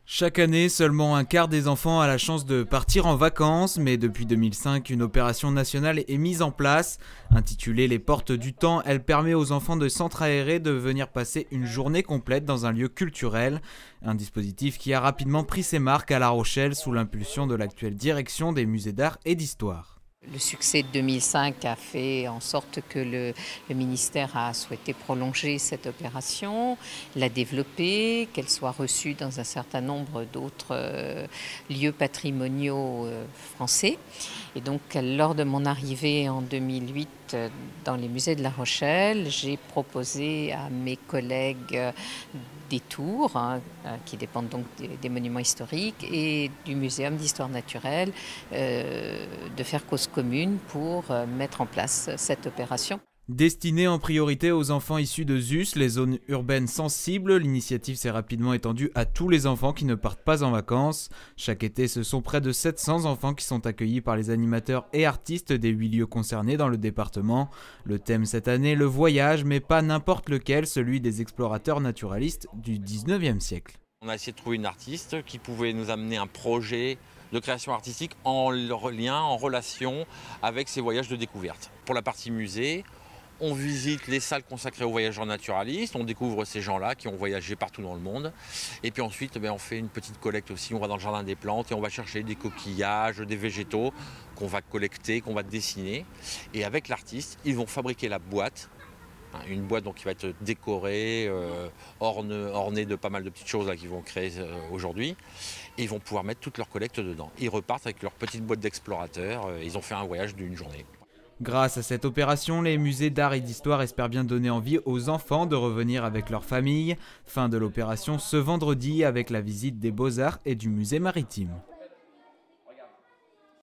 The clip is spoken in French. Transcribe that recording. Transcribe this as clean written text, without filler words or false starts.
Chaque année, seulement un quart des enfants a la chance de partir en vacances, mais depuis 2005, une opération nationale est mise en place. Intitulée Les Portes du Temps, elle permet aux enfants de centres aérés de venir passer une journée complète dans un lieu culturel. Un dispositif qui a rapidement pris ses marques à La Rochelle sous l'impulsion de l'actuelle direction des musées d'art et d'histoire. Le succès de 2005 a fait en sorte que le ministère a souhaité prolonger cette opération, la développer, qu'elle soit reçue dans un certain nombre d'autres lieux patrimoniaux français. Et donc, lors de mon arrivée en 2008 dans les musées de La Rochelle, j'ai proposé à mes collègues des tours, qui dépendent donc des monuments historiques et du Muséum d'histoire naturelle, de faire cause commune pour mettre en place cette opération. Destinée en priorité aux enfants issus de ZUS, les zones urbaines sensibles, l'initiative s'est rapidement étendue à tous les enfants qui ne partent pas en vacances. Chaque été, ce sont près de 700 enfants qui sont accueillis par les animateurs et artistes des 8 lieux concernés dans le département. Le thème cette année, le voyage, mais pas n'importe lequel, celui des explorateurs naturalistes du 19e siècle. On a essayé de trouver une artiste qui pouvait nous amener un projet de création artistique en lien, en relation avec ces voyages de découverte. Pour la partie musée, on visite les salles consacrées aux voyageurs naturalistes, on découvre ces gens-là qui ont voyagé partout dans le monde. Et puis ensuite, on fait une petite collecte aussi, on va dans le jardin des plantes et on va chercher des coquillages, des végétaux qu'on va collecter, qu'on va dessiner. Et avec l'artiste, ils vont fabriquer la boîte. Une boîte donc, qui va être décorée, ornée de pas mal de petites choses qu'ils vont créer aujourd'hui. Et ils vont pouvoir mettre toute leur collecte dedans. Ils repartent avec leur petite boîte d'explorateurs. Ils ont fait un voyage d'une journée. Grâce à cette opération, les musées d'art et d'histoire espèrent bien donner envie aux enfants de revenir avec leur famille. Fin de l'opération ce vendredi avec la visite des Beaux-Arts et du musée maritime.